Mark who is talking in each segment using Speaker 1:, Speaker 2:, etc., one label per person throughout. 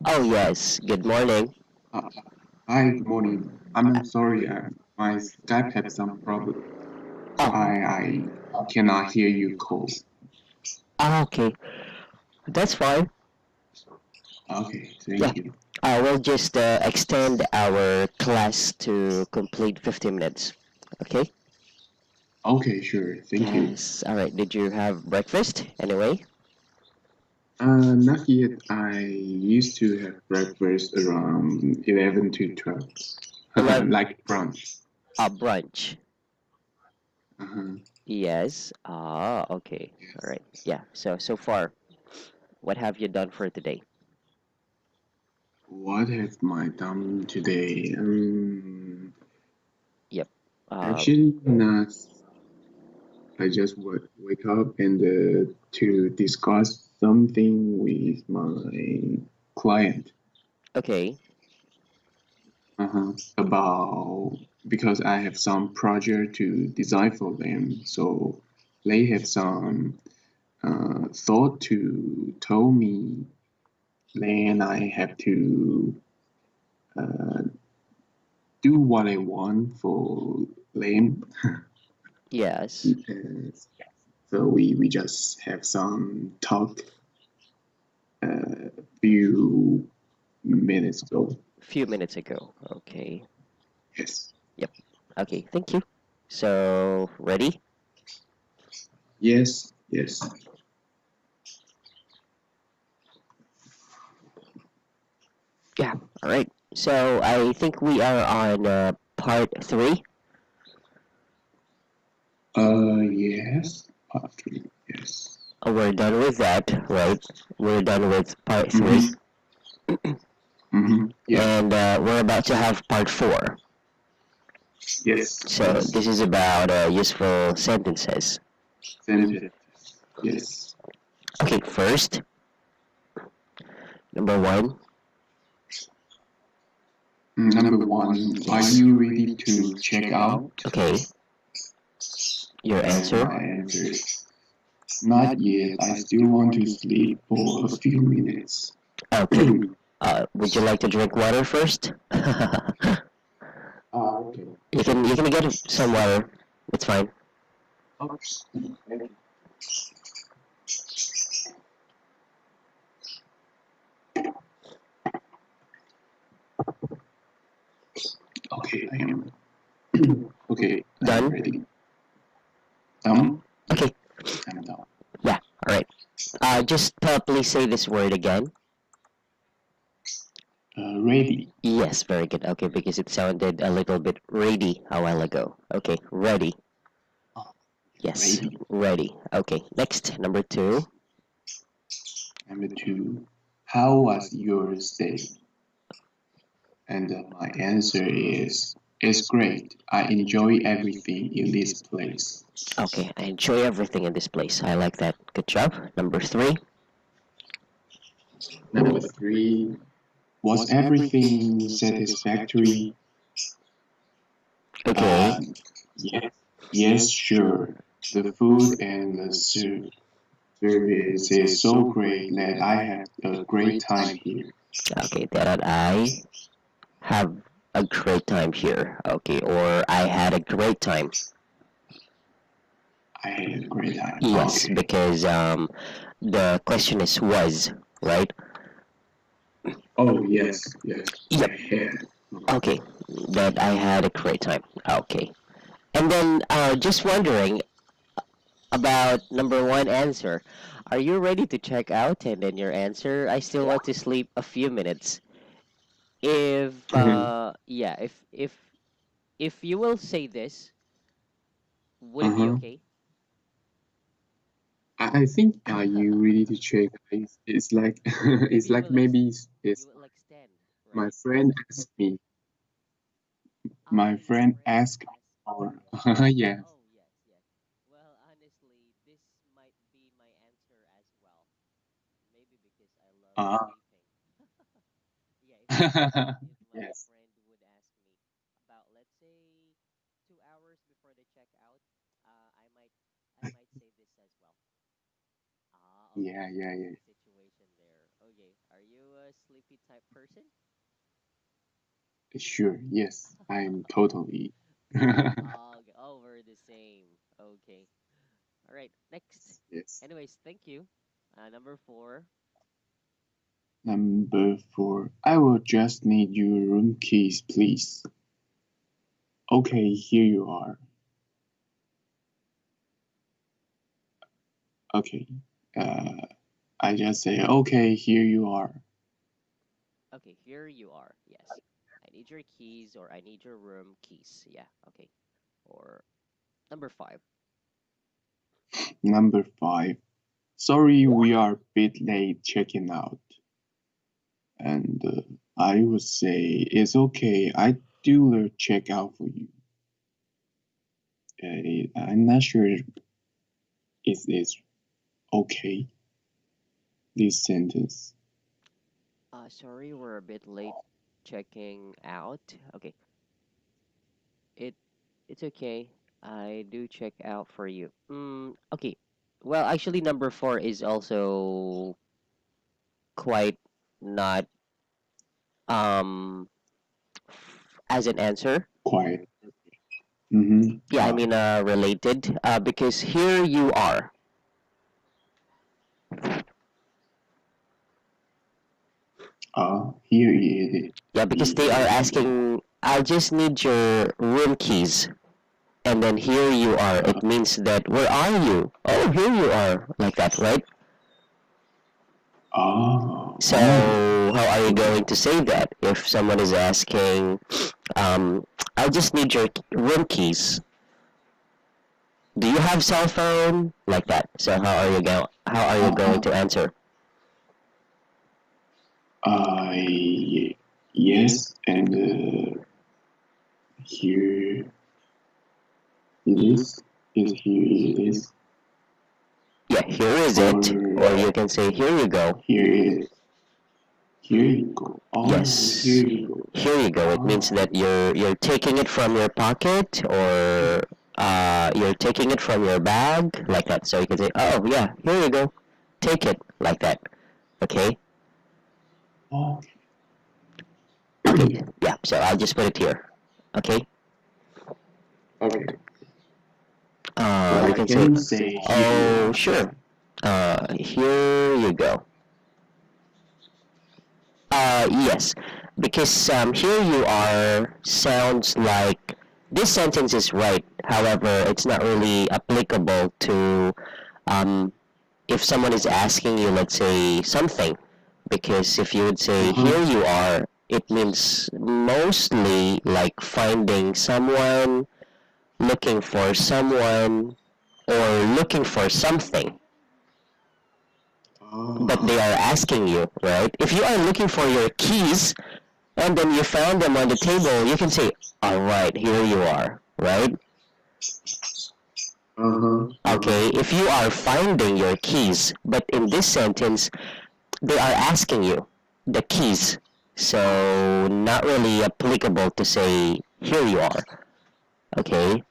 Speaker 1: Oh, yes. Good morning.
Speaker 2: Uh, Hi, good morning. I'm sorry, my Skype had some problem, so
Speaker 1: Oh,
Speaker 2: I cannot hear you call.
Speaker 1: okay. That's fine.
Speaker 2: Okay,
Speaker 1: Yeah.
Speaker 2: thank you.
Speaker 1: We'll just extend our class to complete 15 minutes. Okay?
Speaker 2: Okay, sure, thank you.
Speaker 1: Yes. All right. Did you have breakfast anyway?
Speaker 2: Not yet. I used to have breakfast around 11 to 12,
Speaker 1: 11.
Speaker 2: like brunch.
Speaker 1: Brunch.
Speaker 2: Uh-huh.
Speaker 1: Yes. Ah, okay. All
Speaker 2: Yes.
Speaker 1: right. Yeah. So far, what have you done for today?
Speaker 2: What have I done today?
Speaker 1: Yep. Uh,
Speaker 2: Actually, not. I just wake up and to discuss something with my client
Speaker 1: okay.
Speaker 2: about because I have some project to design for them. So they have some thought to tell me. Then I have to uh, do what I want for them.
Speaker 1: Yes.
Speaker 2: So we just have some talk few minutes ago.
Speaker 1: Few minutes ago. Okay.
Speaker 2: Yes.
Speaker 1: Yep. Okay. Thank you. So, ready?
Speaker 2: Yes. Yes.
Speaker 1: Yeah. All right. So I think we are on part three.
Speaker 2: Yes. Part three. Yes.
Speaker 1: We're done with that, right? We're done with part three,
Speaker 2: Mm-hmm. Mm-hmm. Yeah.
Speaker 1: and we're about to have part four.
Speaker 2: Yes.
Speaker 1: So
Speaker 2: Yes.
Speaker 1: this is about useful sentences.
Speaker 2: Sentence. Yes.
Speaker 1: Okay. First, number one.
Speaker 2: Number one, are
Speaker 1: Yes.
Speaker 2: you ready to check out?
Speaker 1: Okay. Your
Speaker 2: And
Speaker 1: answer.
Speaker 2: my answer, not yet. I still want to sleep for a few minutes.
Speaker 1: Okay. Would you like to drink water first?
Speaker 2: Okay.
Speaker 1: You can get some water. It's fine.
Speaker 2: Okay. Okay, I am. Okay, I am
Speaker 1: Done.
Speaker 2: ready. Done? Yeah,
Speaker 1: Okay.
Speaker 2: I'm done.
Speaker 1: Yeah. All right. Just please say this word again.
Speaker 2: Ready.
Speaker 1: Yes, very good. Okay, because it sounded a little bit ready a while ago. Okay, ready. Yes,
Speaker 2: Ready.
Speaker 1: ready. Okay, next, number two.
Speaker 2: Number two, how was your stay? And my answer is, it's great. I enjoy everything in this place.
Speaker 1: Okay, I enjoy everything in this place. I like that. Good job. Number three.
Speaker 2: Number three, was everything satisfactory?
Speaker 1: Okay.
Speaker 2: Uh, yes, yes, sure. The food and the service is so great that I had a great time here.
Speaker 1: Okay, that I have a great time here. Okay, or I had a great time.
Speaker 2: I had a great time.
Speaker 1: Yes,
Speaker 2: Okay.
Speaker 1: because the question is was, right?
Speaker 2: Oh, yes, yes, I
Speaker 1: Yep.
Speaker 2: had.
Speaker 1: Okay, that I had a great time. Okay. And then just wondering about number one answer. Are you ready to check out? And then your answer, I still want to sleep a few minutes. If yeah, if you will say this, would it be
Speaker 2: Uh-huh.
Speaker 1: okay?
Speaker 2: I think you really to check. It's like it's
Speaker 1: You
Speaker 2: like
Speaker 1: will ex
Speaker 2: maybe
Speaker 1: you
Speaker 2: it's
Speaker 1: will extend,
Speaker 2: my
Speaker 1: right?
Speaker 2: friend asked me. My
Speaker 1: Your
Speaker 2: friend
Speaker 1: friend
Speaker 2: asked
Speaker 1: asked
Speaker 2: for
Speaker 1: for
Speaker 2: yeah.
Speaker 1: oh yes, yes. Well, honestly, this might be my answer as well. Maybe because I love
Speaker 2: Ah.
Speaker 1: sleeping. Yeah, if my
Speaker 2: Yes.
Speaker 1: friend would ask me about, let's say, 2 hours before the checkout, I might say this as well. Ah, okay.
Speaker 2: Yeah, yeah,
Speaker 1: What's
Speaker 2: yeah.
Speaker 1: the situation there? Okay, are you sleepy type person?
Speaker 2: Sure, yes, I'm totally.
Speaker 1: Over the same. Okay. All right. Next.
Speaker 2: Yes.
Speaker 1: Anyways, thank you. Number four.
Speaker 2: Number four, I will just need your room keys, please. Okay, here you are. Okay. Uh, I just say, okay, here you are.
Speaker 1: Okay, here you are. Yes. I need your keys or I need your room keys. Yeah. Okay. Or number five.
Speaker 2: Number five, sorry we are a bit late checking out. And I would say, it's okay, I do the checkout for you. I'm not sure if it's okay, this sentence.
Speaker 1: Sorry, we're a bit late checking out. Okay. It it's okay. I do check out for you. Okay. Well, actually, number four is also quite not um as an answer.
Speaker 2: Quiet. Mm-hmm.
Speaker 1: Yeah, I mean related. Because here you are.
Speaker 2: Here it is.
Speaker 1: Yeah, because they are asking. I just need your room keys, and then here you are. It means that where are you? Oh, here you are, like that, right? So how are you going to say that if someone is asking, um, I just need your room keys. Do you have cell phone? Like that. So how are you going to answer?
Speaker 2: Yes, and here it is. Here it is.
Speaker 1: Yeah, here is it. Or you can say here you go.
Speaker 2: Here it is. Here you go.
Speaker 1: Yes.
Speaker 2: Here you go.
Speaker 1: Here you go. It means that you're taking it from your pocket or you're taking it from your bag like that. So you can say, "Oh, yeah, here you go. Take it." Like that. Okay?
Speaker 2: Okay.
Speaker 1: Okay. Yeah. So I'll just put it here. Okay?
Speaker 2: Okay.
Speaker 1: You can say, "Oh, sure. Here you go." Yes, because here you are sounds like this sentence is right. However, it's not really applicable to if someone is asking you, let's say, something. Because if you would say, here you are, it means mostly like finding someone, looking for someone, or looking for something. But they are asking you, right? If you are looking for your keys, and then you found them on the table, you can say, all right, here you are, right? Okay, if you are finding your keys, but in this sentence, they are asking you the keys. So, not really applicable to say, here you are. Okay?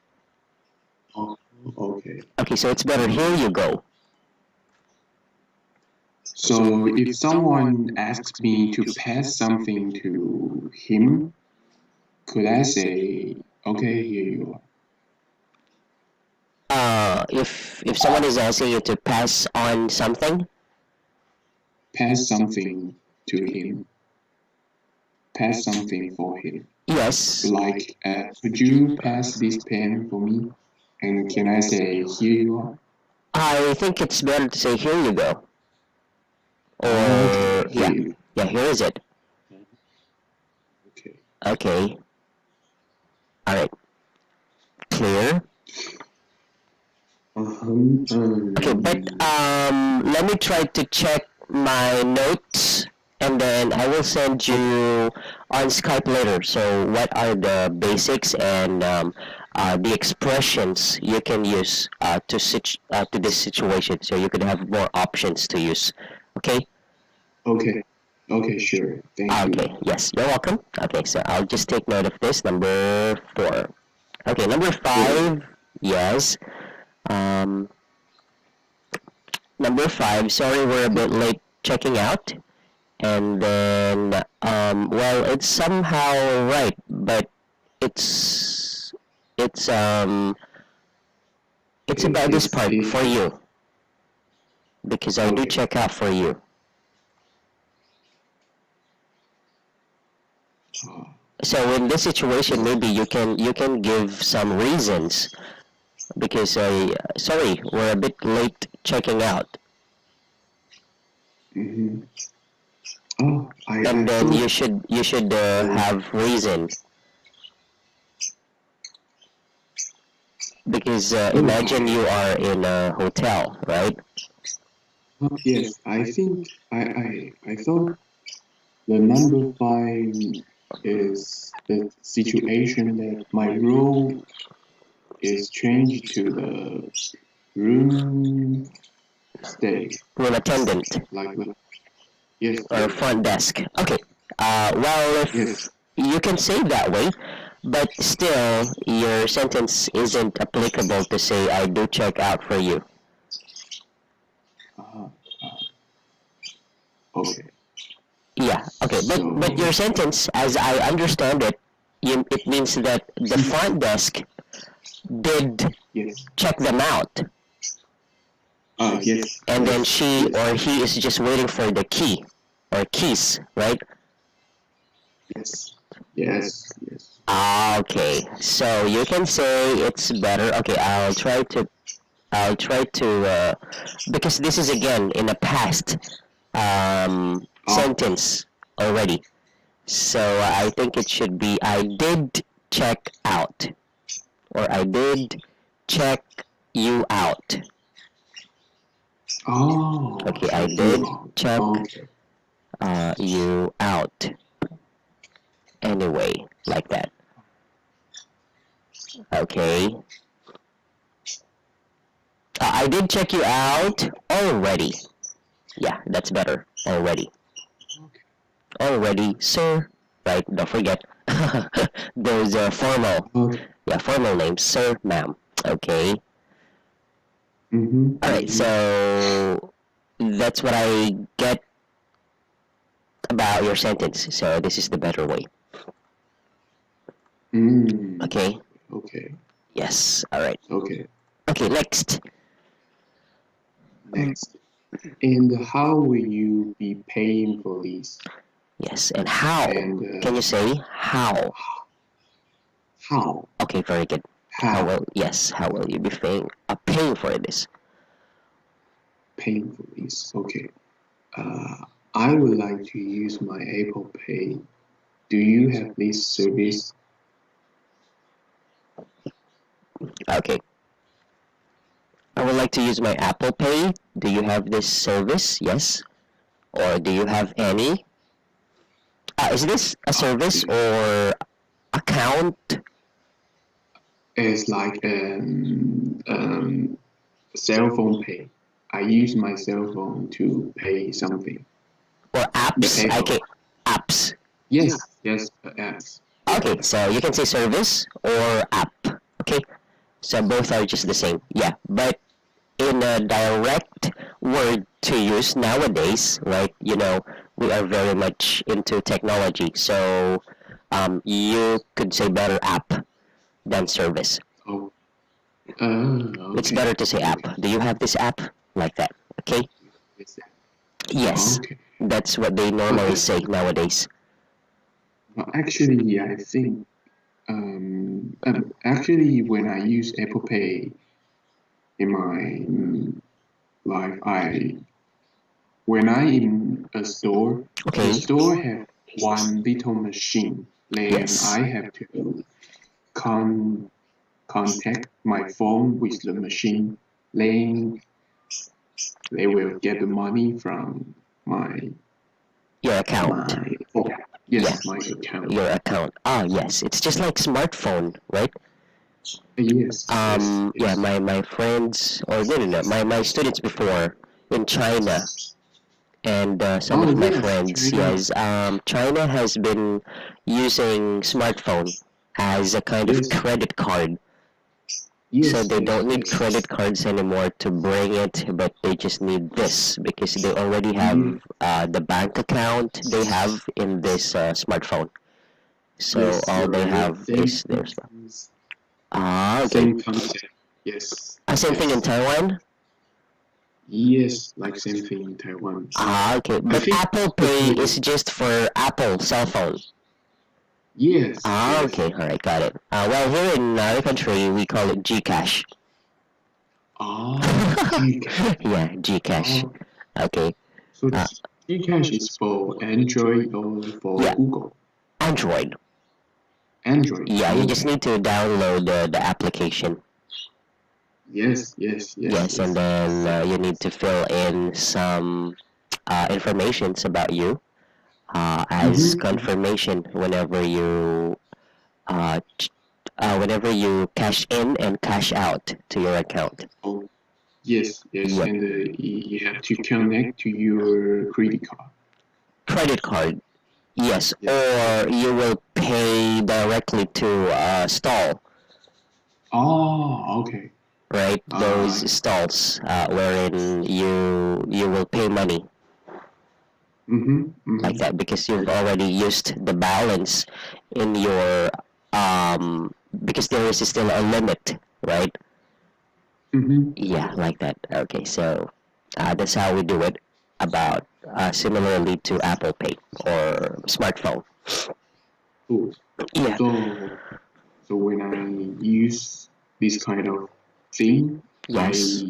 Speaker 2: Okay.
Speaker 1: Okay, so it's better, here you go.
Speaker 2: So if someone asks me to pass something to him, could I say, okay, here you are?
Speaker 1: If someone is asking you to pass on something,
Speaker 2: Pass something to him. Pass something for him.
Speaker 1: yes.
Speaker 2: Like, could you pass this pen for me? And can I say, here you are?
Speaker 1: I think it's better to say, here you go. Or, yeah, yeah, here is it.
Speaker 2: Okay.
Speaker 1: Okay. All right. Clear. Okay, but let me try to check my notes, and then I will send you on Skype later. So, what are the basics and the expressions you can use to this situation, so you could have more options to use. Okay.
Speaker 2: Okay. Okay, sure. Thank you.
Speaker 1: Okay. Yes, you're welcome. Okay, so I'll just take note of this. Number four. Okay, number five. Yes. Number five. Sorry, we're a bit late checking out. and then well, it's somehow right, but it's it's um it's about this
Speaker 2: It's
Speaker 1: part for
Speaker 2: it.
Speaker 1: you because I do
Speaker 2: Okay.
Speaker 1: check out for you.
Speaker 2: Uh,
Speaker 1: So in this situation,
Speaker 2: yes.
Speaker 1: maybe you can give some reasons because sorry, we're a bit late checking out,
Speaker 2: Mm-hmm. Oh, I
Speaker 1: and then
Speaker 2: thought.
Speaker 1: you should
Speaker 2: Uh,
Speaker 1: have reason because
Speaker 2: oh,
Speaker 1: imagine you are in a hotel, right?
Speaker 2: yes. I think I thought the number five is the situation that my role is changed to the room stay.
Speaker 1: Room attendant
Speaker 2: Like the yes,
Speaker 1: or
Speaker 2: yes,
Speaker 1: front desk. Okay. Well,
Speaker 2: yes.
Speaker 1: if you can say it that way, but still, your sentence isn't applicable to say I do check out for you.
Speaker 2: Uh, okay.
Speaker 1: Yeah. Okay. But your
Speaker 2: So
Speaker 1: sentence, as I understand it, it means that the front desk did
Speaker 2: yes.
Speaker 1: check them out,
Speaker 2: Yes,
Speaker 1: and then
Speaker 2: yes,
Speaker 1: she
Speaker 2: yes,
Speaker 1: or he is just waiting for the key or keys, right?
Speaker 2: yes, yes, yes.
Speaker 1: Okay. So you can say it's better. Okay. I'll try to because this is again in a past
Speaker 2: Oh,
Speaker 1: sentence already. So I think it should be I did check out or I did check you out. Okay, I
Speaker 2: check you
Speaker 1: did
Speaker 2: out.
Speaker 1: check
Speaker 2: Okay.
Speaker 1: you out anyway, like that. Okay. I did check you out already. Yeah, that's better. Already.
Speaker 2: Okay.
Speaker 1: Already, sir. Right, don't forget. Those formal,
Speaker 2: Okay.
Speaker 1: yeah, formal names, sir, ma'am. Okay.
Speaker 2: Mm-hmm.
Speaker 1: Alright,
Speaker 2: Mm-hmm.
Speaker 1: so that's what I get about your sentence. So this is the better way.
Speaker 2: Mm.
Speaker 1: Okay?
Speaker 2: Okay.
Speaker 1: Yes. Alright.
Speaker 2: Okay.
Speaker 1: Okay, next.
Speaker 2: Next. And how will you be paying for this?
Speaker 1: Yes, and how?
Speaker 2: And
Speaker 1: Can you say how?
Speaker 2: how?
Speaker 1: Okay, very good. How
Speaker 2: How
Speaker 1: will, yes, how will you be paying for this?
Speaker 2: paying for this? Okay. Uh, I would like to use my Apple Pay. Do you have this service?
Speaker 1: Okay. I would like to use my Apple Pay. Do you have this service? Yes. Or do you have any? Is this a service
Speaker 2: Yes.
Speaker 1: or account?
Speaker 2: It's like cell phone pay. I use my cell phone to pay something.
Speaker 1: Or
Speaker 2: The
Speaker 1: apps?
Speaker 2: PayPal.
Speaker 1: Okay, apps.
Speaker 2: Yes, yes, apps.
Speaker 1: Okay, so you can say service or app. Okay, so both are just the same. Yeah, but in a direct word to use nowadays, right? We are very much into technology, so you could say better app than service.
Speaker 2: Oh,
Speaker 1: It's
Speaker 2: okay,
Speaker 1: better to say app.
Speaker 2: okay.
Speaker 1: Do you have this app? Like that. Okay?
Speaker 2: Yes,
Speaker 1: Yes.
Speaker 2: okay.
Speaker 1: That's what they
Speaker 2: But,
Speaker 1: normally
Speaker 2: uh,
Speaker 1: say nowadays.
Speaker 2: but actually, I think actually when I use Apple Pay in my life, I when I in a store, the
Speaker 1: Okay?
Speaker 2: store have one little machine. Then
Speaker 1: Yes.
Speaker 2: I have to con contact my phone with the machine. Then they will get the money from my
Speaker 1: Your account.
Speaker 2: my oh
Speaker 1: Yeah.
Speaker 2: yes my account.
Speaker 1: Your account. Ah, yes. It's just like smartphone, right?
Speaker 2: Yes, yes,
Speaker 1: Yeah,
Speaker 2: yes.
Speaker 1: my friends, or no, no, no, my students before in China, and some
Speaker 2: Oh
Speaker 1: of my
Speaker 2: yes,
Speaker 1: friends,
Speaker 2: China.
Speaker 1: yes, China has been using smartphone as a kind of
Speaker 2: Yes,
Speaker 1: credit card. So
Speaker 2: Yes,
Speaker 1: they
Speaker 2: yes,
Speaker 1: don't need
Speaker 2: yes.
Speaker 1: credit cards anymore to bring it, but they just need this because they already
Speaker 2: Yeah,
Speaker 1: have the bank account they have in this smartphone. So
Speaker 2: yes,
Speaker 1: all
Speaker 2: you're
Speaker 1: they
Speaker 2: right.
Speaker 1: have is their stuff. Okay.
Speaker 2: Same concept. Yes,
Speaker 1: Same thing in
Speaker 2: yes.
Speaker 1: Taiwan.
Speaker 2: Yes, like same thing in Taiwan.
Speaker 1: Okay.
Speaker 2: I
Speaker 1: But
Speaker 2: think
Speaker 1: Apple Pay is
Speaker 2: the
Speaker 1: just for Apple cell phone.
Speaker 2: yes, yes.
Speaker 1: Okay. All right. Got it. Well, here in our country, we call it Gcash.
Speaker 2: Oh, Gcash.
Speaker 1: Yeah, Gcash.
Speaker 2: Oh,
Speaker 1: Okay.
Speaker 2: so
Speaker 1: Uh,
Speaker 2: Gcash is for Android or for
Speaker 1: yeah,
Speaker 2: Google?
Speaker 1: Android.
Speaker 2: Android.
Speaker 1: Yeah, you just
Speaker 2: Okay.
Speaker 1: need to download the application.
Speaker 2: Yes, yes, yes,
Speaker 1: Yes, and
Speaker 2: yes.
Speaker 1: then you need to fill in some informations about you as
Speaker 2: Mm-hmm.
Speaker 1: confirmation uh, whenever you cash in and cash out to your account.
Speaker 2: Oh, yes, yes.
Speaker 1: Yep.
Speaker 2: And you have to connect to your credit card.
Speaker 1: Credit card. Yes,
Speaker 2: Yes.
Speaker 1: or
Speaker 2: Okay.
Speaker 1: you will pay directly to stall,
Speaker 2: Oh, okay.
Speaker 1: right? Those stalls wherein you will pay money
Speaker 2: Mm-hmm.
Speaker 1: like
Speaker 2: Mm-hmm.
Speaker 1: that because you've
Speaker 2: I,
Speaker 1: already used the balance in your um because there is still a limit, right?
Speaker 2: mm-hmm.
Speaker 1: Yeah,
Speaker 2: Yes.
Speaker 1: like that. Okay, so that's how we do it. About similarly to Apple Pay or smartphone.
Speaker 2: Cool.
Speaker 1: Yeah.
Speaker 2: So, so when I use this kind of thing,
Speaker 1: Yes.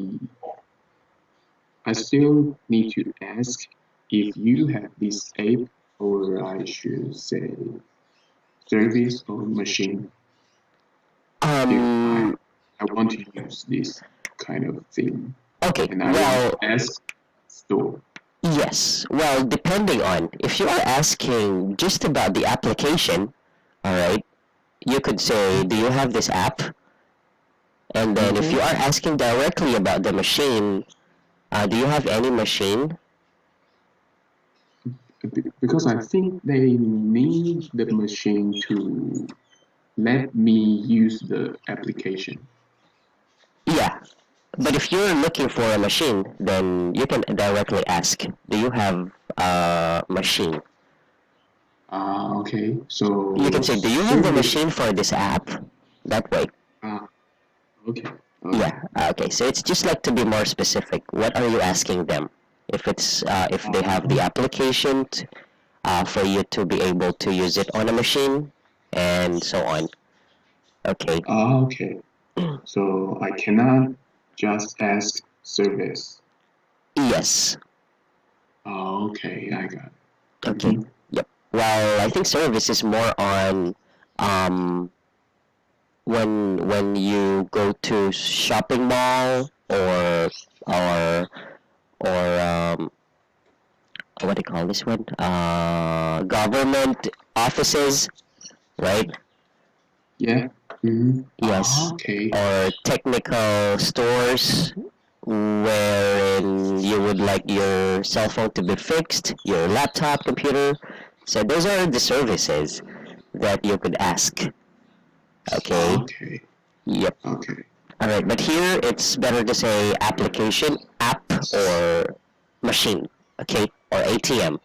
Speaker 2: I I still need to ask if you have this app, or I should say service or machine, if
Speaker 1: Um.
Speaker 2: I want to use this kind of thing
Speaker 1: Okay.
Speaker 2: and I want to
Speaker 1: Well.
Speaker 2: ask store.
Speaker 1: Yes. Well, depending on if you are asking just about the application, all right, you could say, "Do you have this app?" And then if you
Speaker 2: Okay.
Speaker 1: are asking directly about the machine, do you have any machine?
Speaker 2: Because I think they need the machine to let me use the application.
Speaker 1: Yeah. But if you're looking for a machine, then you can directly ask, "Do you have a machine?"
Speaker 2: Ah, okay.
Speaker 1: You can
Speaker 2: So
Speaker 1: say, "Do you have the
Speaker 2: service.
Speaker 1: machine for this app?" That way.
Speaker 2: Ah, okay. Okay.
Speaker 1: Yeah. Okay. So it's just like to be more specific. What are you asking them? If they have the
Speaker 2: Ah,
Speaker 1: application for you to be able to use it on a machine, and so on. Okay.
Speaker 2: okay. So I cannot just ask service.
Speaker 1: Yes.
Speaker 2: Okay, I got it.
Speaker 1: Okay.
Speaker 2: Mm-hmm.
Speaker 1: Yep. Well, I think service is more on um, when you go to shopping mall or or what do you call this one? Government offices, right?
Speaker 2: Yeah. Mm-hmm.
Speaker 1: Yes.
Speaker 2: Okay.
Speaker 1: Or technical stores wherein you would like your cell phone to be fixed, your laptop, computer. So those are the services that you could ask. Okay.
Speaker 2: Okay.
Speaker 1: Yep.
Speaker 2: Okay.
Speaker 1: All right. But here it's better to say application, app, or machine. Okay. Or ATM.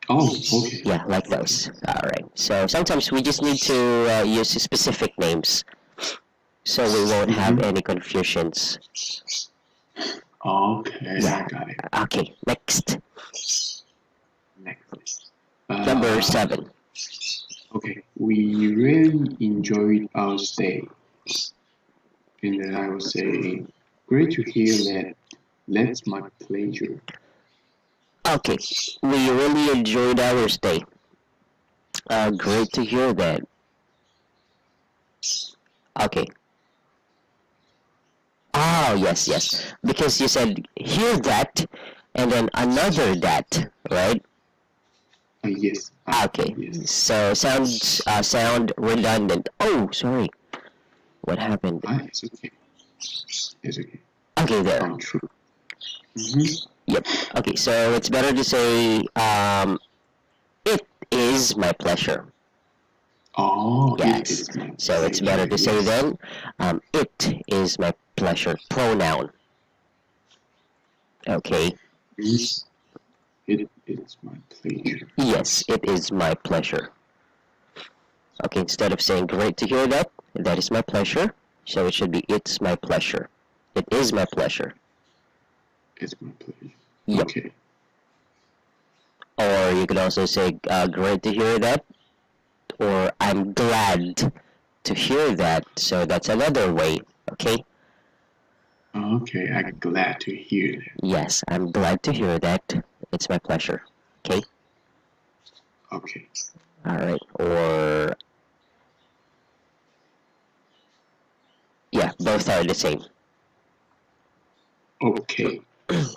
Speaker 2: Oh, okay.
Speaker 1: Yeah, like
Speaker 2: Okay.
Speaker 1: those. All right. So sometimes we just need to use specific names so we won't have
Speaker 2: Mm-hmm.
Speaker 1: any confusions.
Speaker 2: Okay, I
Speaker 1: Yeah.
Speaker 2: got it.
Speaker 1: Okay. Next.
Speaker 2: Next.
Speaker 1: Number
Speaker 2: Uh,
Speaker 1: 7.
Speaker 2: okay. We really enjoyed our stay, and then I will say, great to hear that. That's my pleasure.
Speaker 1: Okay. We really enjoyed our stay. Great to hear that. Okay. Oh, yes, yes. Because you said hear that and then another that, right?
Speaker 2: Yes.
Speaker 1: Okay.
Speaker 2: Yes.
Speaker 1: So sound redundant. Oh, sorry. What happened?
Speaker 2: It's okay. It's okay.
Speaker 1: Okay, there.
Speaker 2: True. Mm-hmm.
Speaker 1: Yep. Okay, so it's better to say it is my pleasure.
Speaker 2: Oh, it
Speaker 1: Yes.
Speaker 2: is my
Speaker 1: So it's better
Speaker 2: pleasure.
Speaker 1: to say
Speaker 2: Yes.
Speaker 1: then, it is my pleasure. Pronoun. Okay.
Speaker 2: Means it's my pleasure.
Speaker 1: Yes, it is my pleasure. Okay, instead of saying great to hear that, that is my pleasure. So it should be it's my pleasure. It is my pleasure.
Speaker 2: It's my pleasure.
Speaker 1: Yep.
Speaker 2: Okay.
Speaker 1: Or you could also say great to hear that, or I'm glad to hear that. So that's another way. Okay.
Speaker 2: Okay, I'm glad to hear that.
Speaker 1: Yes, I'm glad to hear that. It's my pleasure. Okay.
Speaker 2: Okay.
Speaker 1: All right. Or yeah, both are the same.
Speaker 2: Okay.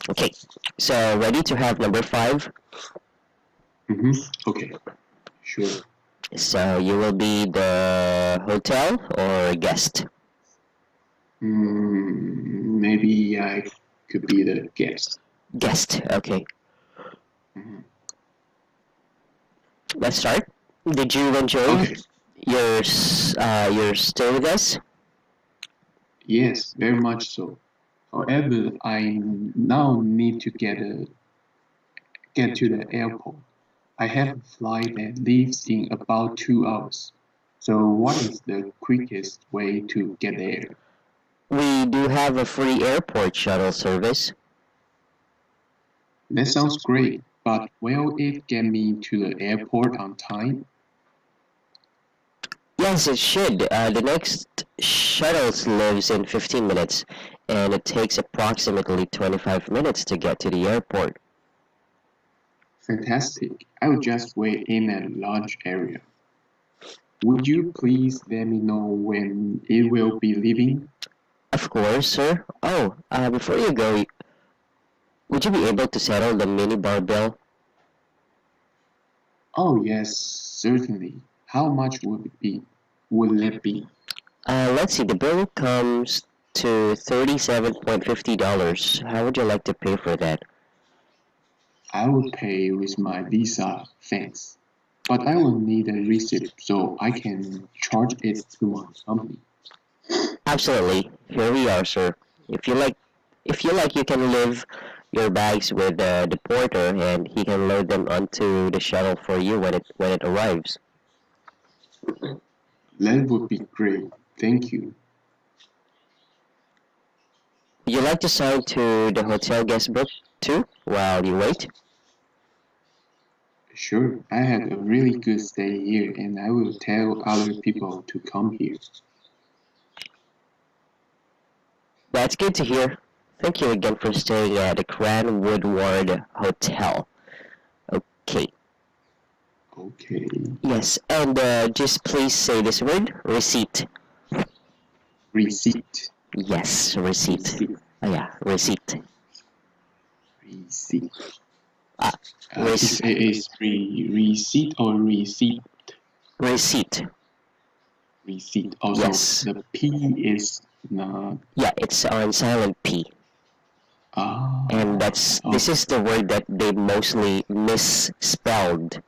Speaker 1: Okay. So ready to have number 5?
Speaker 2: Okay. Sure.
Speaker 1: So you will be the hotel or guest?
Speaker 2: Maybe I could be the guest.
Speaker 1: Guest. Okay.
Speaker 2: Mhm.
Speaker 1: Let's start. Did you enjoy
Speaker 2: Okay.
Speaker 1: your stay with us?
Speaker 2: Yes, very much so. However, I now need to get to the airport. I have a flight that leaves in about 2 hours. So, what is the quickest way to get there?
Speaker 1: We do have a free airport shuttle service.
Speaker 2: That sounds great, but will it get me to the airport on time?
Speaker 1: Yes, it should. The next shuttles lives in 15 minutes, and it takes approximately 25 minutes to get to the airport.
Speaker 2: Fantastic. I will just wait in a large area. Would you please let me know when it will be leaving?
Speaker 1: Of course, sir. Oh, before you go, would you be able to settle the minibar bill?
Speaker 2: Oh, yes, certainly. How much would it be? Would that be?
Speaker 1: Let's see. The bill comes to $37.50. How would you like to pay for that?
Speaker 2: I will pay with my Visa, thanks. But I will need a receipt so I can charge it to my company.
Speaker 1: Absolutely. Here we are, sir. If you like, you can leave your bags with the porter, and he can load them onto the shuttle for you when it arrives.
Speaker 2: That would be great. Thank you.
Speaker 1: Would you like to sign to the hotel guest book too while you wait?
Speaker 2: Sure, I had a really good stay here and I will tell other people to come here.
Speaker 1: That's good to hear. Thank you again for staying at the Grand Woodward Hotel. Okay.
Speaker 2: Okay.
Speaker 1: Yes, and just please say this word, receipt.
Speaker 2: Receipt.
Speaker 1: Yes, receipt.
Speaker 2: Receipt.
Speaker 1: Oh yeah, receipt.
Speaker 2: Receipt.
Speaker 1: Ah,
Speaker 2: Is receipt or receipt?
Speaker 1: receipt.
Speaker 2: Receipt. Also,
Speaker 1: Yes.
Speaker 2: the P is not.
Speaker 1: Yeah, it's on silent P. And this
Speaker 2: Okay.
Speaker 1: is the word that they mostly misspelled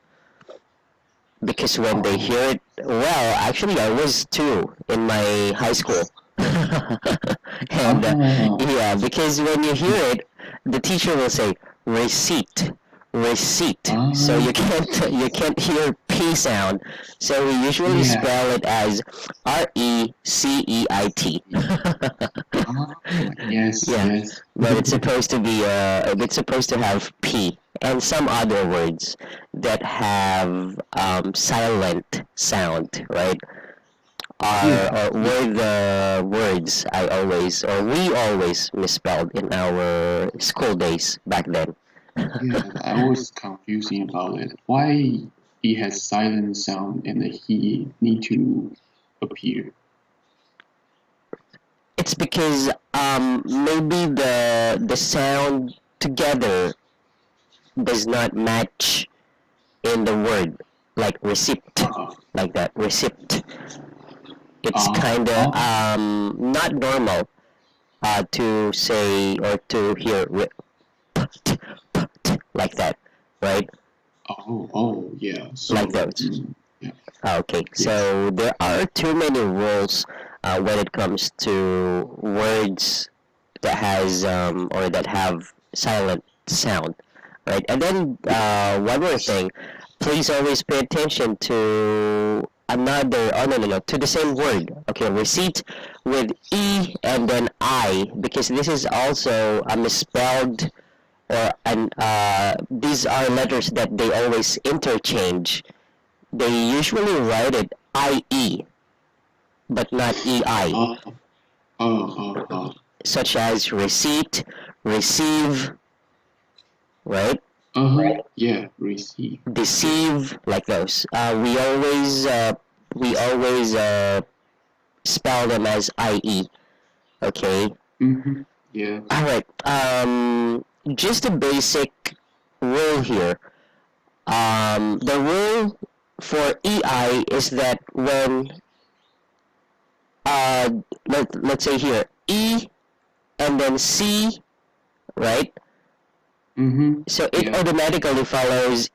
Speaker 1: because when they
Speaker 2: Oh,
Speaker 1: hear it, well, actually I was too in my high school. And
Speaker 2: oh,
Speaker 1: yeah, because when you hear it, the teacher will say receipt, receipt. So
Speaker 2: ah,
Speaker 1: you can't hear P sound. So we usually
Speaker 2: yeah.
Speaker 1: spell it as RECEIT.
Speaker 2: Ah, yes,
Speaker 1: Yeah,
Speaker 2: yes.
Speaker 1: but it's supposed to have P and some other words that have silent sound, right?
Speaker 2: Yeah,
Speaker 1: Or
Speaker 2: yeah,
Speaker 1: were the words we always misspelled in our school days back then.
Speaker 2: yeah. I was confusing about it. Why he has silent sound and he need to appear?
Speaker 1: It's because maybe the sound together does not match in the word, like receipt,
Speaker 2: Uh,
Speaker 1: like that receipt. It's kind of
Speaker 2: oh,
Speaker 1: not normal to say or to hear like that, right?
Speaker 2: oh, yeah.
Speaker 1: Like
Speaker 2: So,
Speaker 1: those.
Speaker 2: yeah.
Speaker 1: Okay,
Speaker 2: Yes.
Speaker 1: so there are too many rules when it comes to words that has or that have silent sound, right? And then one more thing, please always pay attention to another. Oh no no no, to the same word. Okay, receipt with e and then I, because this is also a misspelled or an these are letters that they always interchange. They usually write it IE, but not EI,
Speaker 2: Oh, oh.
Speaker 1: such as receipt, receive, right?
Speaker 2: Yeah, receive. Yes.
Speaker 1: Deceive, like those. We always spell them as IE. Okay.
Speaker 2: Mm-hmm. Yes.
Speaker 1: All right. Just a basic rule here. The rule for EI is that when uh, let's say here E and then C, right?
Speaker 2: Mm-hmm.
Speaker 1: So it
Speaker 2: Yeah.
Speaker 1: automatically follows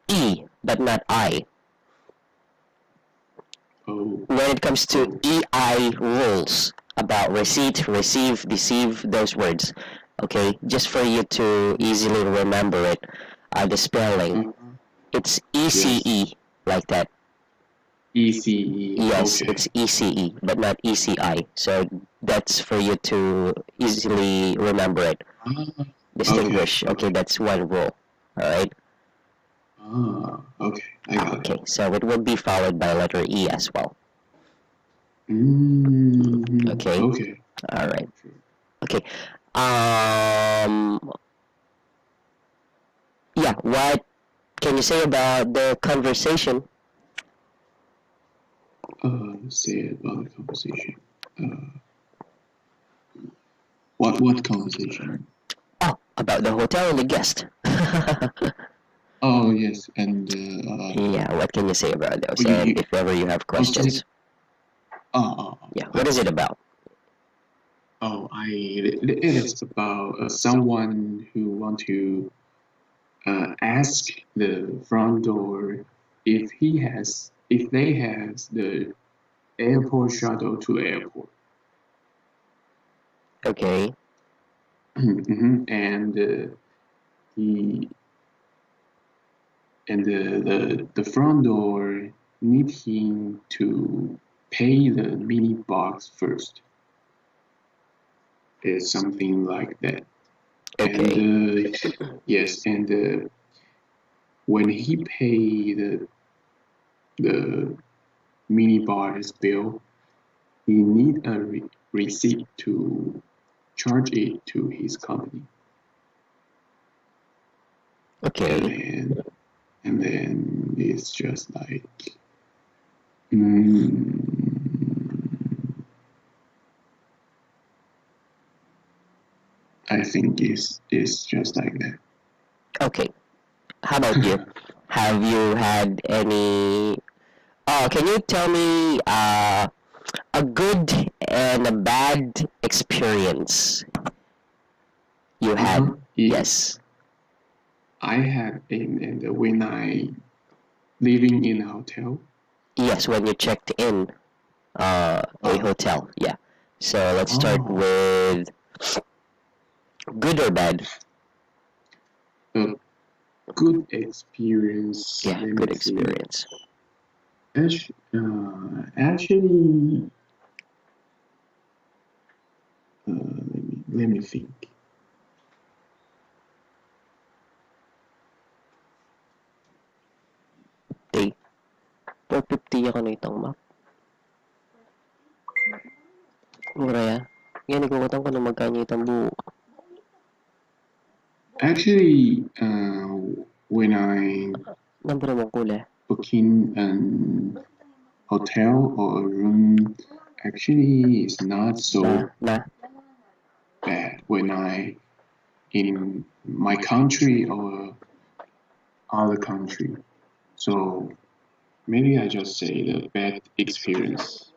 Speaker 1: E, but not I.
Speaker 2: Oh,
Speaker 1: When it comes to
Speaker 2: oh.
Speaker 1: EI rules about receipt, receive, deceive, those words, okay, just for you to easily remember it, the spelling,
Speaker 2: Uh-huh.
Speaker 1: it's
Speaker 2: Yes.
Speaker 1: ECE, like that.
Speaker 2: ECE.
Speaker 1: Yes,
Speaker 2: Okay.
Speaker 1: it's ECE, but not ECI. So that's for you to easily remember it,
Speaker 2: Ah, okay.
Speaker 1: distinguish. Okay,
Speaker 2: Okay.
Speaker 1: that's one rule. All right.
Speaker 2: Ah, okay. I got it.
Speaker 1: Okay, so it will be followed by letter E as well.
Speaker 2: Mm-hmm.
Speaker 1: Okay.
Speaker 2: Okay.
Speaker 1: All right.
Speaker 2: Sure.
Speaker 1: Okay. Um. Yeah. What can you say about the conversation?
Speaker 2: Say about the conversation. Uh, what conversation?
Speaker 1: Oh, about the hotel and the guest.
Speaker 2: Oh yes, and
Speaker 1: Yeah. What can you say about those? And
Speaker 2: you
Speaker 1: if ever you have
Speaker 2: also
Speaker 1: questions, yeah.
Speaker 2: I
Speaker 1: What is it
Speaker 2: see.
Speaker 1: about?
Speaker 2: It is about someone who want to ask the front door if they has the airport shuttle to airport.
Speaker 1: Okay.
Speaker 2: Mhm. And he and the front door need him to pay the mini box first. It's something like that. And
Speaker 1: Okay.
Speaker 2: yes, and when he pay the mini bar's bill, he need a receipt to charge it to his company. And
Speaker 1: Okay.
Speaker 2: then it's just like mm, I think it's just like that.
Speaker 1: Okay. How about you? Have you had any? Oh, can you tell me a good and a bad experience you had?
Speaker 2: Uh-huh.
Speaker 1: Yes.
Speaker 2: I had in the when I living in a hotel.
Speaker 1: Yes, when you checked in a
Speaker 2: Oh,
Speaker 1: hotel. Yeah. So let's start
Speaker 2: oh,
Speaker 1: with good or bad.
Speaker 2: a good experience.
Speaker 1: Yeah,
Speaker 2: Let
Speaker 1: good
Speaker 2: me think.
Speaker 1: experience.
Speaker 2: Actually, let me think.
Speaker 1: Okay. 450 ako na itong map. Mura ya. Yan, ikukutan ko na magkano itong buo.
Speaker 2: Actually, when I
Speaker 1: Number mo kulay.
Speaker 2: booking an hotel or a room, actually, it's not so
Speaker 1: Na.
Speaker 2: bad when I in my country or other country. So maybe I just say the bad experience.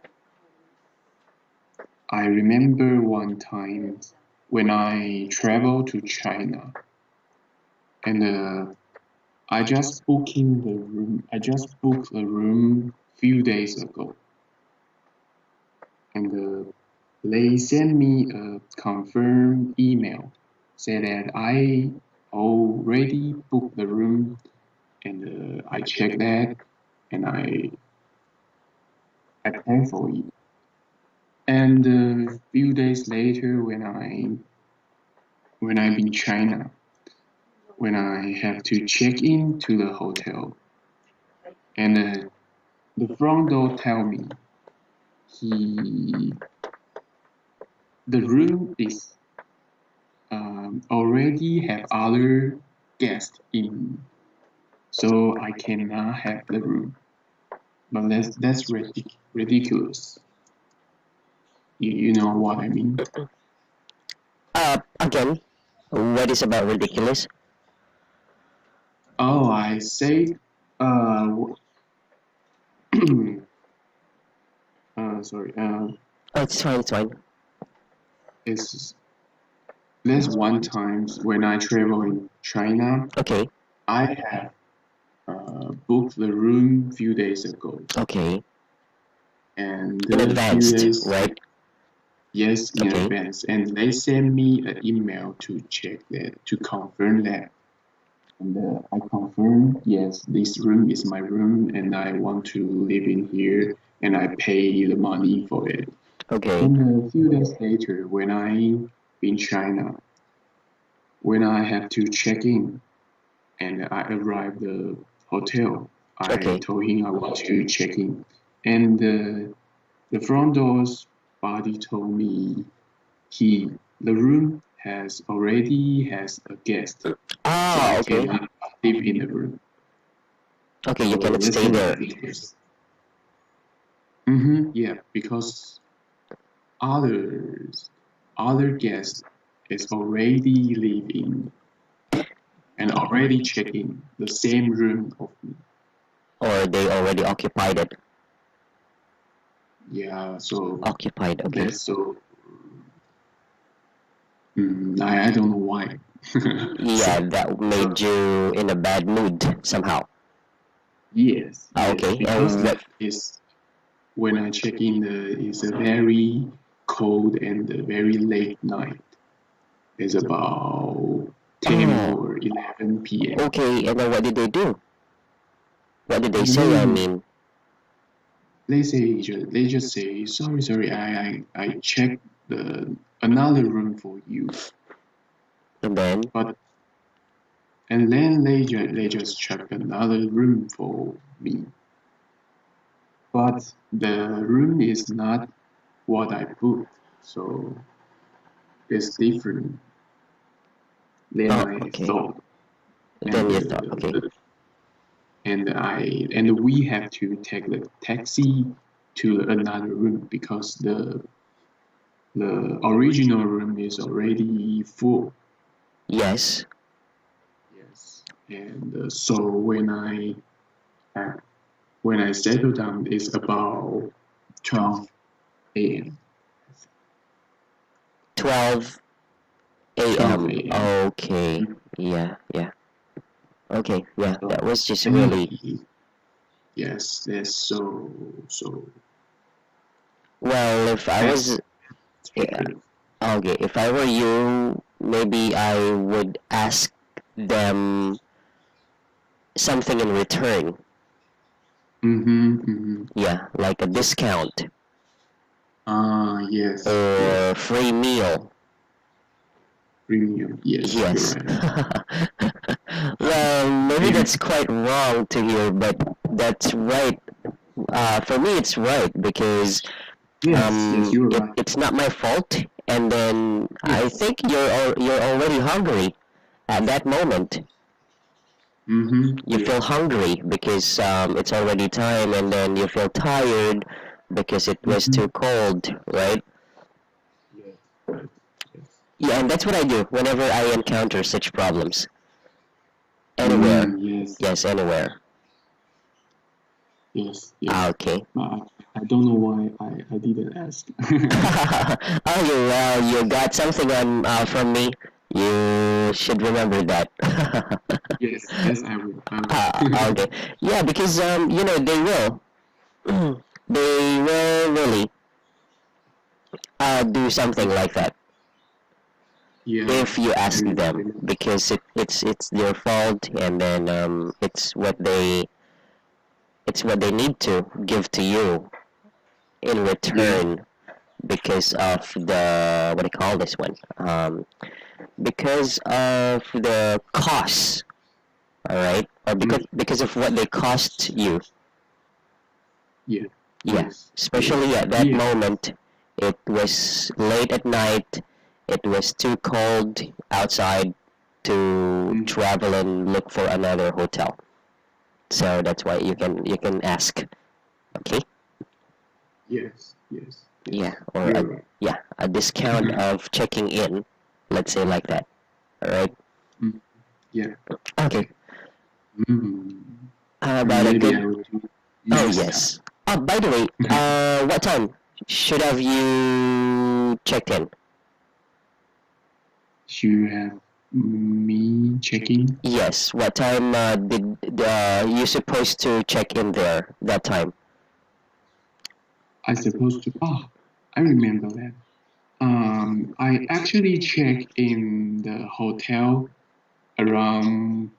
Speaker 2: I remember one time when I traveled to China and I just booked the room few days ago, and they sent me a confirmed email, say that I already booked the room, and I checked that, and I paid for it. And a few days later, when I'm in China, when I have to check in to the hotel, and the front door tell me he the room is already have other guests in, so I cannot have the room. But that's ridiculous. You know what I mean?
Speaker 1: Again, what is about ridiculous?
Speaker 2: Oh, I say, uh, sorry,
Speaker 1: Oh, it's fine, it's fine.
Speaker 2: it's there's one times when I travel in China,
Speaker 1: Okay,
Speaker 2: I have booked the room few days ago,
Speaker 1: okay.
Speaker 2: and
Speaker 1: In
Speaker 2: the few
Speaker 1: advanced,
Speaker 2: days,
Speaker 1: right?
Speaker 2: yes, in
Speaker 1: Okay,
Speaker 2: advance, and they send me an email to check that, to confirm that. And I confirm, yes, this room is my room, and I want to live in here, and I pay the money for it.
Speaker 1: okay,
Speaker 2: And a few days later, when I'm in China, when I have to check in, and I arrive the hotel, I
Speaker 1: okay.
Speaker 2: told him I want to check in, and the front door's body told me the room has already has a guest, so
Speaker 1: Ah,
Speaker 2: I
Speaker 1: okay.
Speaker 2: cannot live in the room.
Speaker 1: Okay, you
Speaker 2: So
Speaker 1: cannot
Speaker 2: that's
Speaker 1: stay
Speaker 2: the
Speaker 1: there.
Speaker 2: ridiculous. Yeah, because others other guests is already living and already checking the same room of me.
Speaker 1: Or they already occupied it.
Speaker 2: Yeah, so
Speaker 1: Occupied, okay.
Speaker 2: that's so I don't know why.
Speaker 1: Yeah,
Speaker 2: So
Speaker 1: that made you in a bad mood somehow.
Speaker 2: yes,
Speaker 1: Ah,
Speaker 2: yes,
Speaker 1: okay,
Speaker 2: because
Speaker 1: and
Speaker 2: that
Speaker 1: what?
Speaker 2: is when I check in it's a very cold and a very late night. It's about 10
Speaker 1: Oh,
Speaker 2: or 11 p.m.
Speaker 1: okay, and then what did they do? What did they
Speaker 2: And
Speaker 1: say? I
Speaker 2: then
Speaker 1: mean,
Speaker 2: they just say sorry, I checked the another room for you,
Speaker 1: and then,
Speaker 2: but and then they just checked another room for me, but the room is not what I booked, so it's different than
Speaker 1: oh,
Speaker 2: I
Speaker 1: okay.
Speaker 2: thought, and
Speaker 1: Then you thought, okay.
Speaker 2: and we have to take the taxi to another room because the original room is already full.
Speaker 1: Yes.
Speaker 2: Yes, and so uh, when I settle down, it's about 12 a.m.
Speaker 1: 12
Speaker 2: 12
Speaker 1: a.m.
Speaker 2: a.m.
Speaker 1: Okay. Yeah, yeah. Okay, yeah. That
Speaker 2: So
Speaker 1: was just really,
Speaker 2: and yes, that's so
Speaker 1: well, if I
Speaker 2: that's
Speaker 1: was, yeah,
Speaker 2: ridiculous.
Speaker 1: okay, if I were you, maybe I would ask them something in return.
Speaker 2: Mm-hmm.
Speaker 1: Yeah, like a discount
Speaker 2: Ah, yes, yes.
Speaker 1: or free meal.
Speaker 2: Premium. Yes, you're
Speaker 1: Yes.
Speaker 2: right.
Speaker 1: Well, maybe
Speaker 2: Maybe.
Speaker 1: that's quite wrong to hear, but that's right. For me, it's right because
Speaker 2: Yes, you're right.
Speaker 1: it's not my fault. And then I
Speaker 2: Yes.
Speaker 1: think you're already hungry at that moment. You feel
Speaker 2: Yes.
Speaker 1: hungry because it's already time, and then you feel tired because it was
Speaker 2: Mm-hmm.
Speaker 1: too cold, right?
Speaker 2: Yes. Right. Yes.
Speaker 1: Yeah, and that's what I do whenever I encounter such problems. Anywhere.
Speaker 2: Yes.
Speaker 1: Yes, anywhere.
Speaker 2: Yes.
Speaker 1: Ah,
Speaker 2: Yes.
Speaker 1: okay.
Speaker 2: I don't know why I didn't ask.
Speaker 1: Oh, you got something on from me. You should remember that.
Speaker 2: Yes. Yes, I will. I will.
Speaker 1: Okay. Yeah, because they will. They will really do something like that
Speaker 2: Yeah,
Speaker 1: if you
Speaker 2: I
Speaker 1: ask them,
Speaker 2: remember.
Speaker 1: because it's their fault, and then it's what they need to give to you in
Speaker 2: Yeah.
Speaker 1: return, because of the, what do you call this one, because of the costs, all right, or
Speaker 2: Mm,
Speaker 1: because of what they cost you.
Speaker 2: yeah.
Speaker 1: Yeah,
Speaker 2: Yes. Yes.
Speaker 1: especially at that
Speaker 2: Yeah.
Speaker 1: moment, it was late at night, it was too cold outside to
Speaker 2: Mm,
Speaker 1: travel and look for another hotel. So that's why you can ask, okay?
Speaker 2: yes. Yes.
Speaker 1: Yeah,
Speaker 2: Yes.
Speaker 1: or
Speaker 2: You're right.
Speaker 1: a discount of checking in, let's say like that. All right.
Speaker 2: Mm, yeah.
Speaker 1: Okay.
Speaker 2: Okay. Mm,
Speaker 1: How about a
Speaker 2: maybe
Speaker 1: good?
Speaker 2: I will do
Speaker 1: Oh
Speaker 2: next time.
Speaker 1: yes. Oh, by the way, what time should have you checked in?
Speaker 2: You have me checking.
Speaker 1: Yes. What time did you supposed to check in there that time?
Speaker 2: I supposed to. Ah, I remember that. I actually check in the hotel around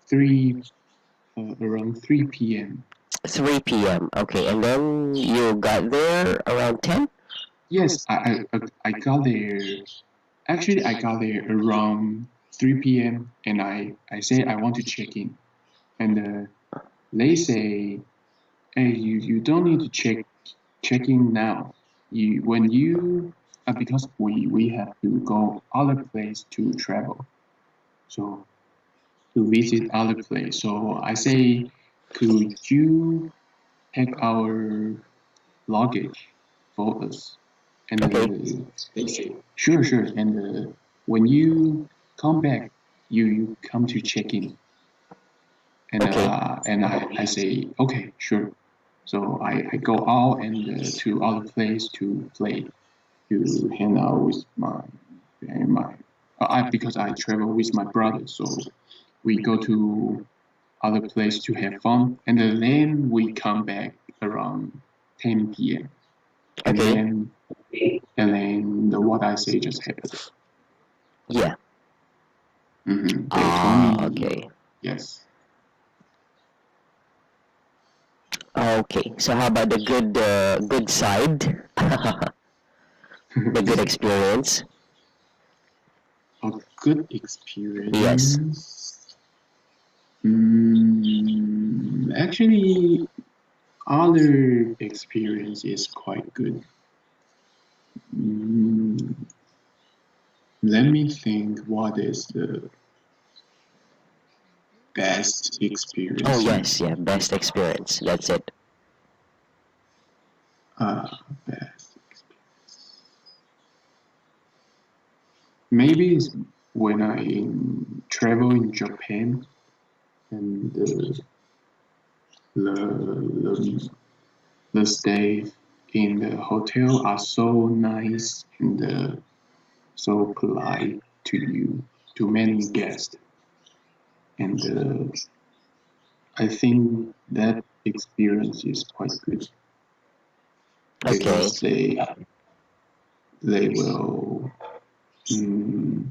Speaker 2: three around 3 p.m.
Speaker 1: 3 p.m. Okay, and then you got there around 10?
Speaker 2: Yes, I got there. Actually, I got there around 3 p.m. and I say I want to check in, and they say, hey, you don't need to check in now. You when you because we have to go other place to travel, so to visit other place. So I say, could you pack our luggage for us? And
Speaker 1: Okay.
Speaker 2: they say, sure, sure. And when you come back, you come to check in.
Speaker 1: Okay.
Speaker 2: And I say, okay, sure. So I go out and to other place to play, to hang out with my because I travel with my brother, so we go to other place to have fun, and then we come back around 10 p.m. and
Speaker 1: Okay.
Speaker 2: then and then what I say just happened.
Speaker 1: Yeah.
Speaker 2: They told
Speaker 1: Ah,
Speaker 2: me
Speaker 1: okay.
Speaker 2: yes.
Speaker 1: Okay. So how about the good side? The good experience?
Speaker 2: A good
Speaker 1: Yes.
Speaker 2: experience. Actually, other experience is quite good. Mm, let me think. What is the best
Speaker 1: Oh
Speaker 2: experience?
Speaker 1: yes, yeah, best experience. That's it.
Speaker 2: Best experience. Maybe it's when I travel in Japan and the the stay in the hotel are so nice and so polite to you, to many guests. And I think that experience is quite good
Speaker 1: Okay.
Speaker 2: because they will mm,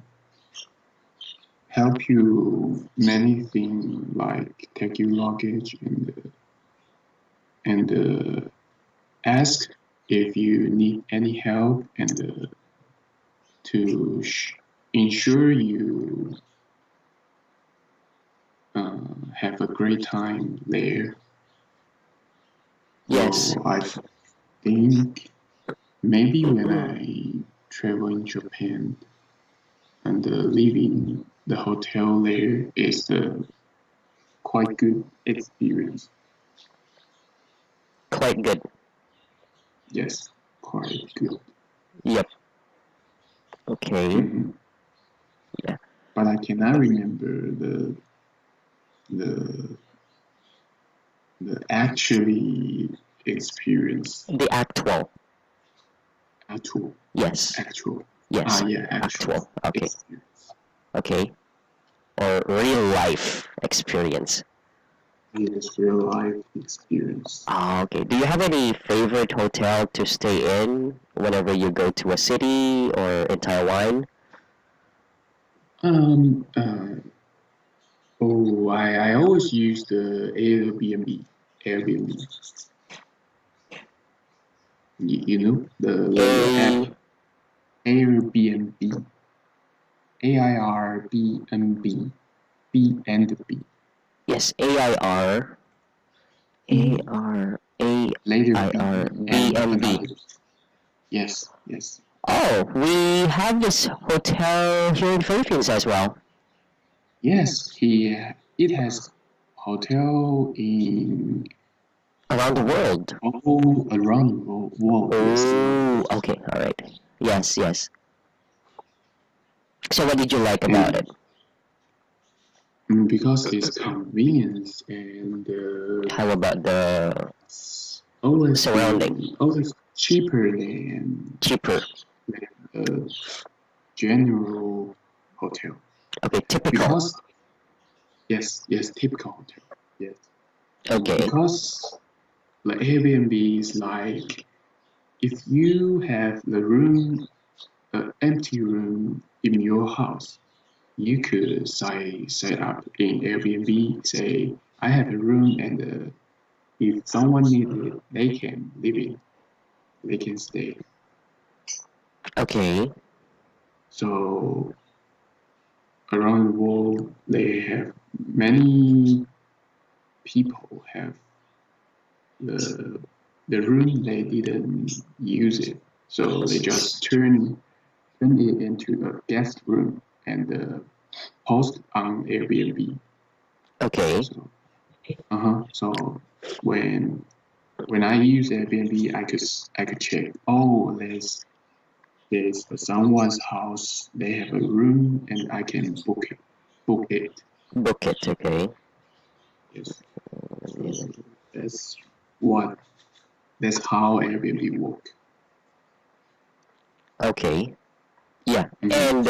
Speaker 2: help you many things like take your luggage and ask if you need any help and to ensure you have a great time there.
Speaker 1: Yes.
Speaker 2: So I think maybe when I travel in Japan and living the hotel there is a quite good experience.
Speaker 1: Quite good.
Speaker 2: Yes, quite good.
Speaker 1: Yep. Okay.
Speaker 2: Mhm.
Speaker 1: Yeah.
Speaker 2: But I cannot remember the the actually experience
Speaker 1: The actual.
Speaker 2: actual
Speaker 1: Yes.
Speaker 2: actual
Speaker 1: Yes.
Speaker 2: yeah actual
Speaker 1: Actual. Okay.
Speaker 2: experience.
Speaker 1: Okay. Or real life experience.
Speaker 2: Yes, real life experience.
Speaker 1: Okay. Do you have any favorite hotel to stay in whenever you go to a city or in Taiwan?
Speaker 2: Um, uh, I always use the Airbnb. Airbnb. You know the app
Speaker 1: A
Speaker 2: Airbnb. Airbnb. B and B.
Speaker 1: yes, A-I-R
Speaker 2: Mhm. Later
Speaker 1: A-R-A-I-R
Speaker 2: B
Speaker 1: B
Speaker 2: and
Speaker 1: and B.
Speaker 2: another. Yes, yes.
Speaker 1: Oh, we have this hotel here in Philippines as well.
Speaker 2: Yes, it has hotel in
Speaker 1: Around the world.
Speaker 2: all around the world. Yes.
Speaker 1: Oh, okay, all right. Yes, yes. So what did you like about
Speaker 2: And
Speaker 1: it?
Speaker 2: because it's convenience and
Speaker 1: How about the
Speaker 2: it's always
Speaker 1: surrounding?
Speaker 2: been always cheaper
Speaker 1: Cheaper.
Speaker 2: than a general hotel.
Speaker 1: Okay, typical.
Speaker 2: Because yes, typical hotel. Yes.
Speaker 1: Okay.
Speaker 2: Because the Airbnb is like if you have the room, empty room in your house, you could set up in Airbnb. Say I have a room, and if someone needs it, they can live in. They can stay.
Speaker 1: Okay.
Speaker 2: So around the world, they have many people have the the room they didn't use it, so they just turn it into a guest room and post on Airbnb.
Speaker 1: Okay.
Speaker 2: So so when when I use Airbnb, I could check. Oh, there's someone's house. They have a room, and I can book it. Book it.
Speaker 1: Book it. Okay.
Speaker 2: Yes. So that's what that's how Airbnb work.
Speaker 1: Okay. Yeah.
Speaker 2: Mhm.
Speaker 1: And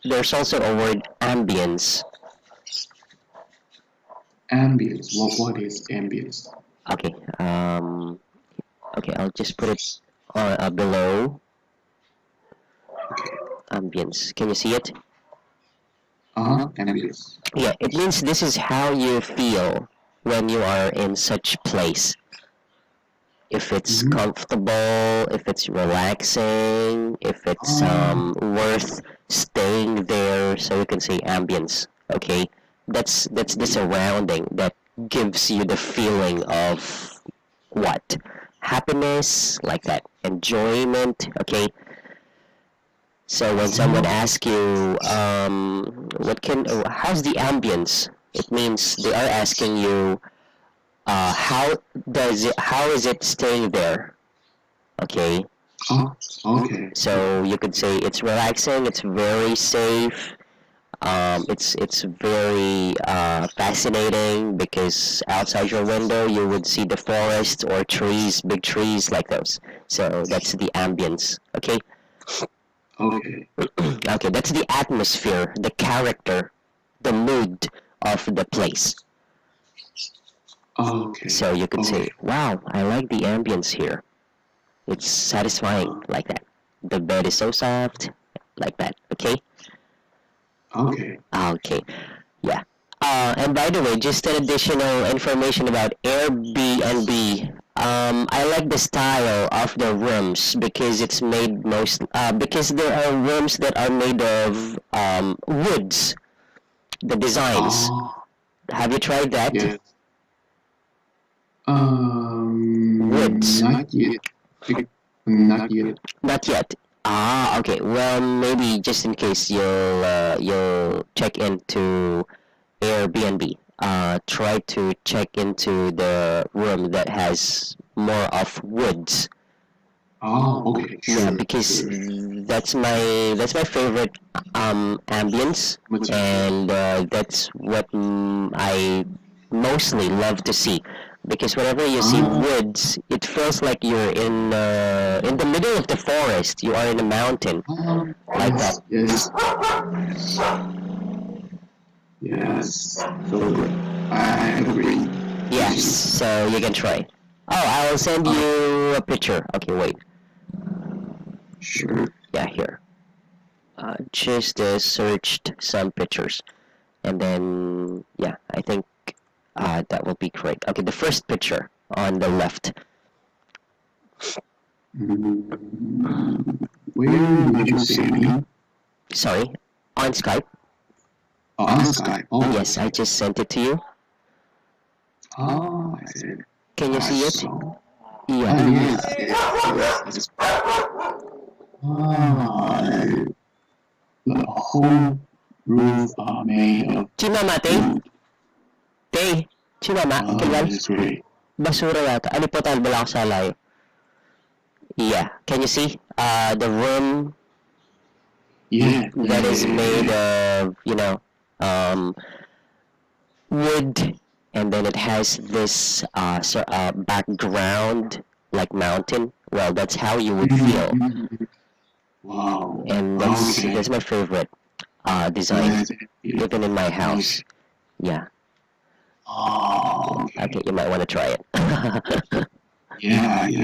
Speaker 1: there's also a word ambience.
Speaker 2: Ambience. What is ambience?
Speaker 1: Okay. Okay. I'll just put it below
Speaker 2: Okay.
Speaker 1: ambience. Can you see it?
Speaker 2: Ambience.
Speaker 1: Yeah. It means this is how you feel when you are in such place. If it's
Speaker 2: Mm-hmm.
Speaker 1: comfortable, if it's relaxing, if it's
Speaker 2: Oh,
Speaker 1: worth staying there, so you can say ambience. Okay, that's the
Speaker 2: okay.
Speaker 1: surrounding that gives you the feeling of what happiness, like that enjoyment. Okay, so when someone
Speaker 2: Oh,
Speaker 1: asks you, how's the ambience? It means they are asking you, how how is it staying there? Okay,
Speaker 2: oh, okay.
Speaker 1: so you could say it's relaxing, it's very safe, it's very fascinating because outside your window you would see the forest or trees, big trees like those. So that's the ambience. Okay,
Speaker 2: Okay.
Speaker 1: okay, that's the atmosphere, the character, the mood of the place.
Speaker 2: Okay.
Speaker 1: So you could say,
Speaker 2: Okay.
Speaker 1: wow, I like the ambience here. It's satisfying
Speaker 2: Uh,
Speaker 1: like that. The bed is so soft, like that. Okay.
Speaker 2: okay.
Speaker 1: Okay. Yeah. And by the way, just an additional information about Airbnb. I like the style of the rooms because it's made because there are rooms that are made of woods. The designs.
Speaker 2: Oh,
Speaker 1: Have you tried that?
Speaker 2: yes.
Speaker 1: Woods.
Speaker 2: Not yet. Bec- Not yet.
Speaker 1: Not yet. Ah, okay. Well, maybe just in case you'll check into Airbnb. Try to check into the room that has more of woods.
Speaker 2: Oh, okay.
Speaker 1: Yeah,
Speaker 2: Sure,
Speaker 1: because
Speaker 2: sure.
Speaker 1: that's my favorite ambience,
Speaker 2: Material.
Speaker 1: and that's what I mostly love to see. Because whenever you see
Speaker 2: Oh,
Speaker 1: woods, it feels like you're in the middle of the forest. You are in a mountain, like that.
Speaker 2: yes, yes. Yes. So I agree.
Speaker 1: Yes, so you can try. Oh, I will send you a picture. Okay, wait.
Speaker 2: Sure.
Speaker 1: Yeah, here. Just searched some pictures. And then, yeah, I think that will be great. Okay, the first picture on the left.
Speaker 2: Where did you send me?
Speaker 1: Sorry, on Skype.
Speaker 2: On Skype. Oh,
Speaker 1: Yes, I just sent it to you.
Speaker 2: oh, I see.
Speaker 1: Can you
Speaker 2: I
Speaker 1: see it?
Speaker 2: saw.
Speaker 1: Yeah.
Speaker 2: Oh, yes, yes. Ah, the whole roof are made of
Speaker 1: Chimamate?
Speaker 2: wood.
Speaker 1: Tay, Chimama,
Speaker 2: Oh,
Speaker 1: kilal?
Speaker 2: that's great.
Speaker 1: Basura yata. Alipotal, bala ko sa layo. Yeah. Can you see? The room
Speaker 2: Yeah,
Speaker 1: that is made
Speaker 2: yeah.
Speaker 1: of, wood, and then it has this background like mountain. Well, that's how you would feel,
Speaker 2: Wow.
Speaker 1: and
Speaker 2: Okay.
Speaker 1: that's my favorite design,
Speaker 2: That's
Speaker 1: even in my house. Yeah.
Speaker 2: Oh,
Speaker 1: Okay, you might want to try it.
Speaker 2: yeah. Me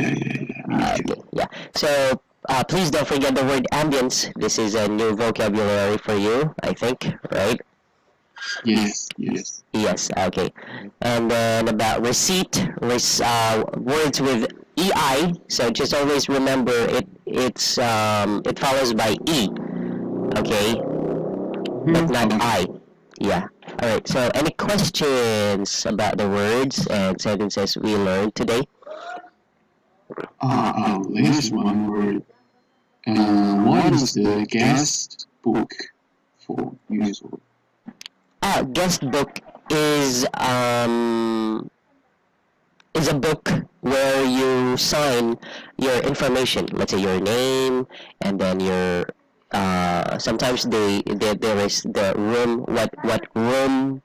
Speaker 2: too.
Speaker 1: Okay, yeah. So please don't forget the word ambience. This is a new vocabulary for you, I think, right?
Speaker 2: Yes.
Speaker 1: Yes, okay. And then about receipt, words with EI. So just always remember it follows by E, okay, but not I. Yeah. All right. So any questions about the words and sentences we learned today?
Speaker 2: There's one word. What is the guest book for usual?
Speaker 1: Guest book is is a book where you sign your information. Let's say your name, and then your sometimes there is the room. What room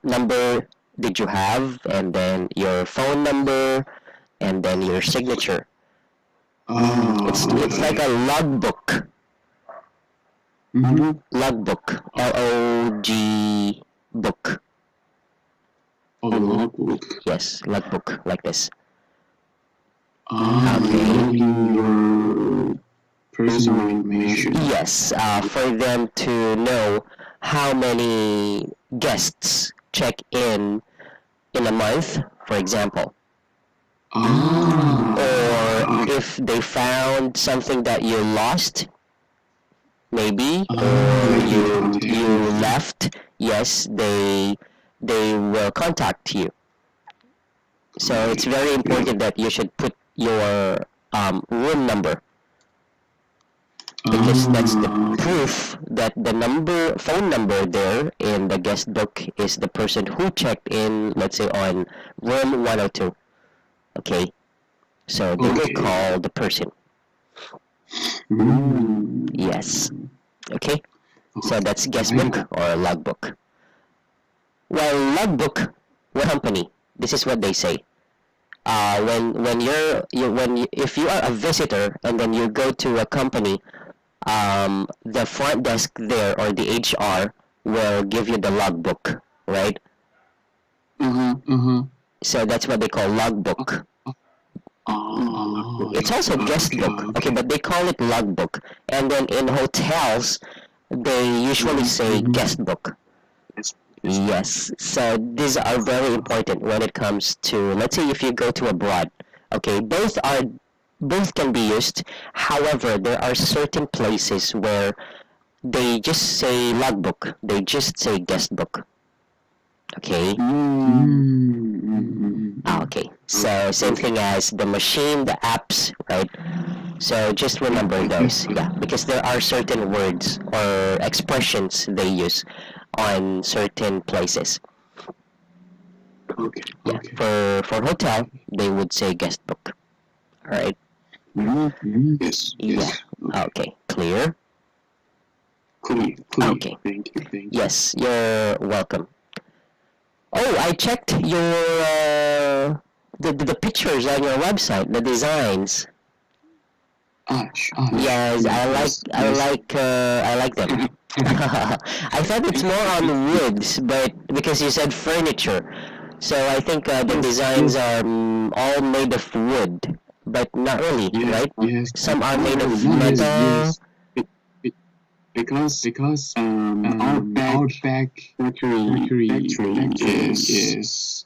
Speaker 1: number did you have, and then your phone number, and then your signature. It's like a logbook. Logbook. LOG book.
Speaker 2: Oh, logbook.
Speaker 1: Yes, logbook like this.
Speaker 2: Logging your personal information.
Speaker 1: Yes, for them to know how many guests check in a month, for example. Or if they found something that you lost, maybe, or you left, yes, they will contact you. So it's very important that you should put your room number, because that's the proof that the phone number there in the guest book is the person who checked in, let's say on room 102. Okay, so they will call the person. Yes. Okay, so that's guest book or logbook. Well, logbook, what company? This is what they say. When if you are a visitor and then you go to a company, the front desk there or the HR will give you the logbook, right? So that's what they call logbook. It's also guest book, okay, but they call it logbook. And then in hotels, they usually say guest book. Yes, so these are very important when it comes to, let's say if you go to abroad, okay, both can be used. However, there are certain places where they just say logbook, they just say guest book. Okay. Okay. So same thing as the machine, the apps, right? So just remember those, yeah, because there are certain words or expressions they use on certain places. Yeah. For hotel, they would say guest book. All right.
Speaker 2: Yes.
Speaker 1: Yeah. Okay. Clear.
Speaker 2: Clear.
Speaker 1: Okay.
Speaker 2: Thank you.
Speaker 1: Yes, you're welcome. Oh, I checked your the pictures on your website, the designs. Yes,
Speaker 2: Yes.
Speaker 1: I like them. I thought it's more on woods, but because you said furniture, so I think the designs
Speaker 2: Yes.
Speaker 1: are all made of wood, but not really,
Speaker 2: Yes.
Speaker 1: right?
Speaker 2: Yes.
Speaker 1: Some are
Speaker 2: Not
Speaker 1: made
Speaker 2: really.
Speaker 1: of
Speaker 2: Not really.
Speaker 1: metal.
Speaker 2: Yes. Be- because Outback Factory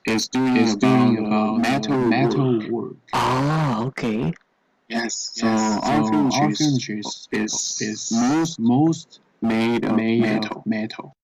Speaker 2: is doing about metal work.
Speaker 1: Oh, okay.
Speaker 2: Yes. So our furniture is most made of metal.